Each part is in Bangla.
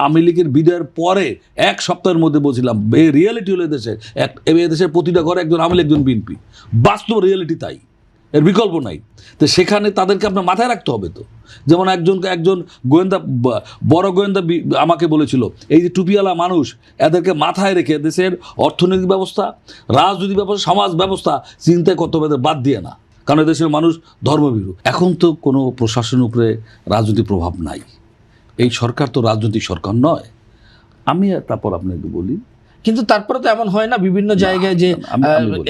আওয়ামী লীগের বিদায়ের পরে এক সপ্তাহের মধ্যে বলছিলাম এই রিয়েলিটি হলো এদেশের প্রতিটা ঘরে একজন আওয়ামী লীগ একজন বিএনপি, বাস্তব রিয়েলিটি তাই, এর বিকল্প নাই। তো সেখানে তাদেরকে আপনার মাথায় রাখতে হবে। তো যেমন একজন গোয়েন্দা, বড় গোয়েন্দা আমাকে বলেছিল এই যে টুপিওয়ালা মানুষ, এদেরকে মাথায় রেখে দেশের অর্থনৈতিক ব্যবস্থা, রাজনৈতিক ব্যবস্থা, সমাজ ব্যবস্থা চিন্তায় করতে হবে, বাদ দিয়ে না, কারণ দেশের মানুষ ধর্মভীরু। এখন তো কোনো প্রশাসনের উপরে রাজনৈতিক প্রভাব নাই, এই সরকার তো রাজনৈতিক সরকার নয়। আমি তারপর আপনাকে বলি, কিন্তু তারপরে তো এমন হয় না বিভিন্ন জায়গায় যে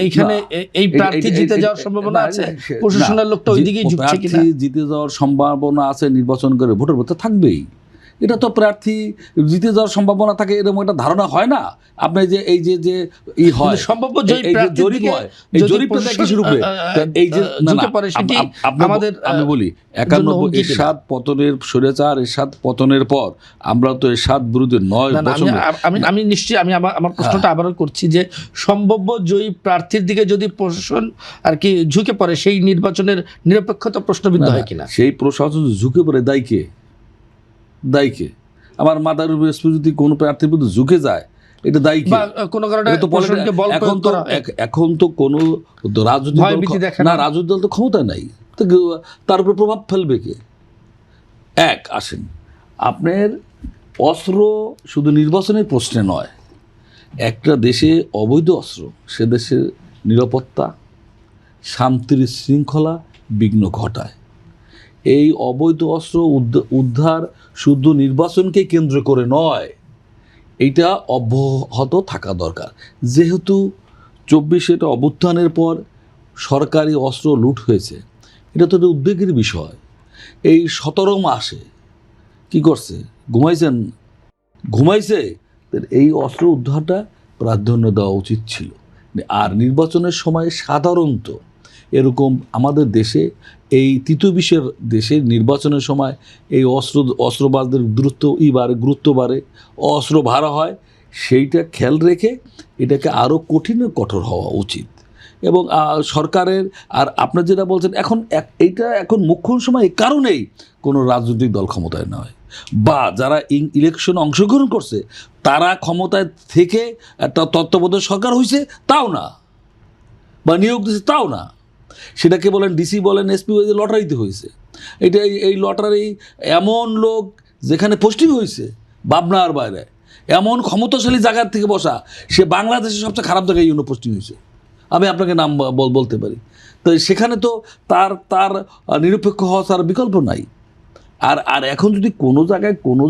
এইখানে এই প্রার্থী জিতে যাওয়ার সম্ভাবনা আছে, প্রশাসনের লোকটা ওইদিকেই ঝুঁকছে কিনা। প্রার্থী জিতে যাওয়ার সম্ভাবনা আছে, নির্বাচন করে ভোটের ভোটে থাকবেই, এটা তো প্রার্থী জিতে যাওয়ার সম্ভাবনা থাকে এরকম একটা ধারণা হয় না। আপনি যে এই যে ই হয় সম্ভাব্য জরিপ হয়, এই জরিপটা দেখে শুরু করে এই যে আমাদের, আমি বলি 91 এরশাদ পতনের, স্বৈরাচার এরশাদ পতনের পর আমরা তো এরশাদ বিরুদ্ধে 9 বছর। আমি নিশ্চয়ই আমি আমার প্রশ্নটা আবারও করছি যে সম্ভাব্য জয়ী প্রার্থীর দিকে যদি প্রশাসন আর কি ঝুঁকে পড়ে, সেই নির্বাচনের নিরপেক্ষতা প্রশ্নবিদ্ধ হয় কিনা। সেই প্রশাসন ঝুঁকে পড়ে দায়ীকে আমার মাথার উপরে যদি কোনো প্রার্থীর বিরুদ্ধে ঝুঁকে যায়, এটা দায়ী কোনো কারণে। এখন তো কোনো রাজনৈতিক দল তো ক্ষমতা নাই, তার উপরে প্রভাব ফেলবে কে? আসেন, আপনার অস্ত্র শুধু নির্বাচনের প্রশ্নে নয়, একটা দেশে অবৈধ অস্ত্র সে দেশের নিরাপত্তা, শান্তির শৃঙ্খলা বিঘ্ন ঘটায়। এই অবৈধ অস্ত্র উদ্ধার শুধু নির্বাচনকে কেন্দ্র করে নয়, এইটা অব্যাহত থাকা দরকার। যেহেতু 24 অভ্যুত্থানের পর সরকারি অস্ত্র লুট হয়েছে, এটা তো উদ্বেগের বিষয়। এই 17 মাসে কি করছে? ঘুমাইছে। এই অস্ত্র উদ্ধারটা প্রাধান্য দেওয়া উচিত ছিল। আর নির্বাচনের সময় সাধারণত এরকম আমাদের দেশে, এই তৃতীয় বিশ্বের দেশে নির্বাচনের সময় এই অস্ত্রবাজদের গুরুত্ব বাড়ে, অস্ত্র ভাড়া হয়। সেইটা খেয়াল রেখে এটাকে আরও কঠোর হওয়া উচিত। এবং সরকারের, আর আপনার যেটা বলছেন এখন মুখ্য সময় এই কারণেই কোনো রাজনৈতিক দল ক্ষমতায় নয়, বা যারা ইলেকশনে অংশগ্রহণ করছে তারা ক্ষমতায় থেকে একটা তত্ত্বাবধায়ক সরকার হয়েছে তাও না, বা নিয়োগ দিয়েছে তাও না। সেটাকে বলেন ডিসি বলেন এসপি, লটারিতে হয়েছে। এই লটারি এমন লোক যেখানে পোস্টিং হয়েছে ভাবনার বাইরে, এমন ক্ষমতাশালী জায়গার থেকে বসা, সে বাংলাদেশের সবচেয়ে খারাপ জায়গায় পোস্টিং হয়েছে, আমি আপনাকে নাম বলতে পারি। তো সেখানে তো তার নিরপেক্ষ হওয়া তার বিকল্প নাই। আর এখন যদি কোনো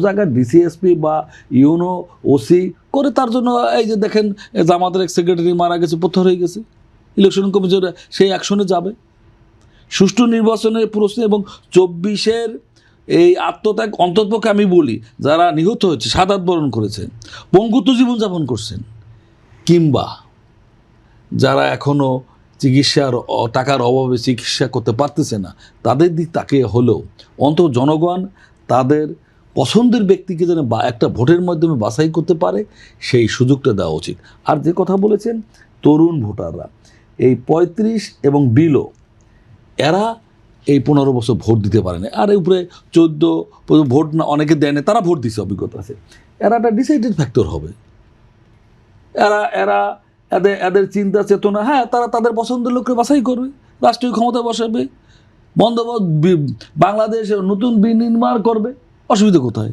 জায়গায় ডিসিএসপি বা ইউনো ওসি করে, তার জন্য এই যে দেখেন জামাতের এক সেক্রেটারি মারা গেছে, প্রত্যাহার হয়ে গেছে, ইলেকশন কমিশন সেই অ্যাকশনে যাবে। সুষ্ঠু নির্বাচনের প্রশ্নে এবং 24 এই আত্মত্যাগ, অন্ততপক্ষে আমি বলি যারা নিহত হয়েছে, শাহাদাত বরণ করেছেন, পঙ্গুত্ব জীবনযাপন করছেন, কিংবা যারা এখনও চিকিৎসার টাকার অভাবে চিকিৎসা করতে পারতেছে না, তাদের দিক তাকে হলেও অন্তত জনগণ তাদের পছন্দের ব্যক্তিকে যেন একটা ভোটের মাধ্যমে বাছাই করতে পারে, সেই সুযোগটা দেওয়া উচিত। আর যে কথা বলেছেন তরুণ ভোটাররা, এই 35 এবং বিলো, এরা এই 15 বছর ভোট দিতে পারে না, আর এই উপরে 14 ভোট না অনেকে দেয় না, তারা ভোট দিচ্ছে, অভিজ্ঞতা আছে। এরা একটা ডিসাইডেড ফ্যাক্টর হবে। এদের চিন্তা চেতনা, তারা তাদের পছন্দের লোককে বাছাই করবে, রাষ্ট্রীয় ক্ষমতা বসাবে, বাংলাদেশ নতুন বিনির্মাণ করবে। অসুবিধা কোথায়?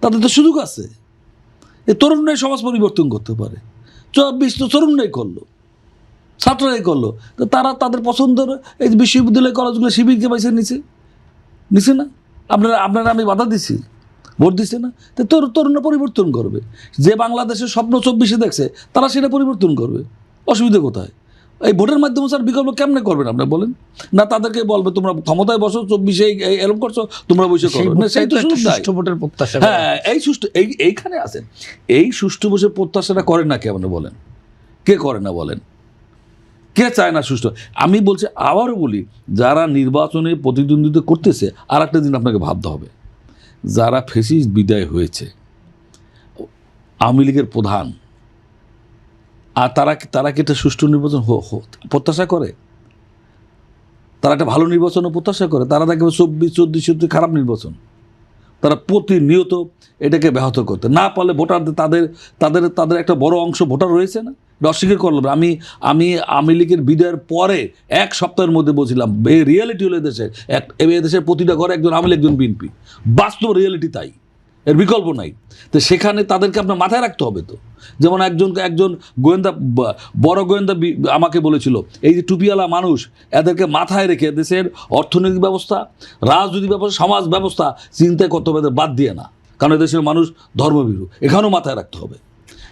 তাদের তো সুযোগ আছে। এই তরুণরাই সমাজ পরিবর্তন করতে পারে। 24 তো তরুণরাই করলো, ছাত্ররাই করলো। তো তারা তাদের পছন্দের এই বিশ্ববিদ্যালয় কলেজগুলো শিবিরকে বাইসে নিছে না। আপনারা আমি বাধা দিছি, ভোট দিছে না। তো তরুণরা পরিবর্তন করবে। যে বাংলাদেশের স্বপ্ন 24 দেখছে, তারা সেটা পরিবর্তন করবে। অসুবিধা কোথায়? এই ভোটের মাধ্যমে স্যার বিকল্প কেমনে করবেন আপনি বলেন? না তাদেরকে বলবে তোমরা ক্ষমতায় বসো, 24 এরকম করছো, তোমরা বসে করো। সেই তো সুষ্ঠু ভোটের প্রত্যাশা। এইখানে আছেন, এই সুষ্ঠু বসে প্রত্যাশাটা করেন না কেমন বলেন? কে করে না বলেন? কে চায় না সুষ্ঠু? আমি বলছি, আবারও বলি, যারা নির্বাচনে প্রতিদ্বন্দ্বিতা করতেছে, আর একটা দিন আপনাকে ভাবতে হবে, যারা ফ্যাসিস্ট বিদায় হয়েছে, আওয়ামী লীগের প্রধান, আর তারা কি একটা সুষ্ঠু নির্বাচন প্রত্যাশা করে? তারা একটা ভালো নির্বাচনও প্রত্যাশা করে? তারা দেখবে 24-24 খারাপ নির্বাচন তারা প্রতিনিয়ত এটাকে ব্যাহত করতে না পারলে ভোটারদের তাদের তাদের তাদের একটা বড় অংশ ভোটার রয়েছে না, এটা অস্বীকার করলাম। আমি আওয়ামী লীগের বিদায়ের পরে এক সপ্তাহের মধ্যে বলছিলাম এই রিয়েলিটি হলো এদেশের প্রতিটা ঘরে একজন আওয়ামী লীগ, একজন বিএনপি, বাস্তব রিয়েলিটি তাই, এর বিকল্প নাই। তো সেখানে তাদেরকে আপনার মাথায় রাখতে হবে। তো যেমন একজন গোয়েন্দা, বড় গোয়েন্দা আমাকে বলেছিল এই যে টুপিওয়ালা মানুষ, এদেরকে মাথায় রেখে দেশের অর্থনৈতিক ব্যবস্থা, রাজনৈতিক ব্যবস্থা, সমাজ ব্যবস্থা চিন্তায় করতে হবে, এদের বাদ দিয়ে না, কারণ এদেশের মানুষ ধর্মভীরু, এখানেও মাথায় রাখতে হবে।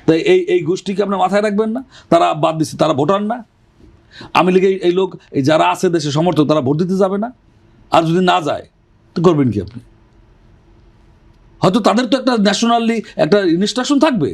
তাই এই গোষ্ঠীকে আপনার মাথায় রাখবেন না, তারা বাদ দিচ্ছে, তারা ভোটার না। আওয়ামী লীগের এই লোক, এই যারা আছে দেশের সমর্থক, তারা ভোট দিতে যাবে না। আর যদি না যায় তো করবেন কি আপনি? হয়তো তাদের তো একটা ন্যাশনালি একটা ইনস্ট্রাকশন থাকবে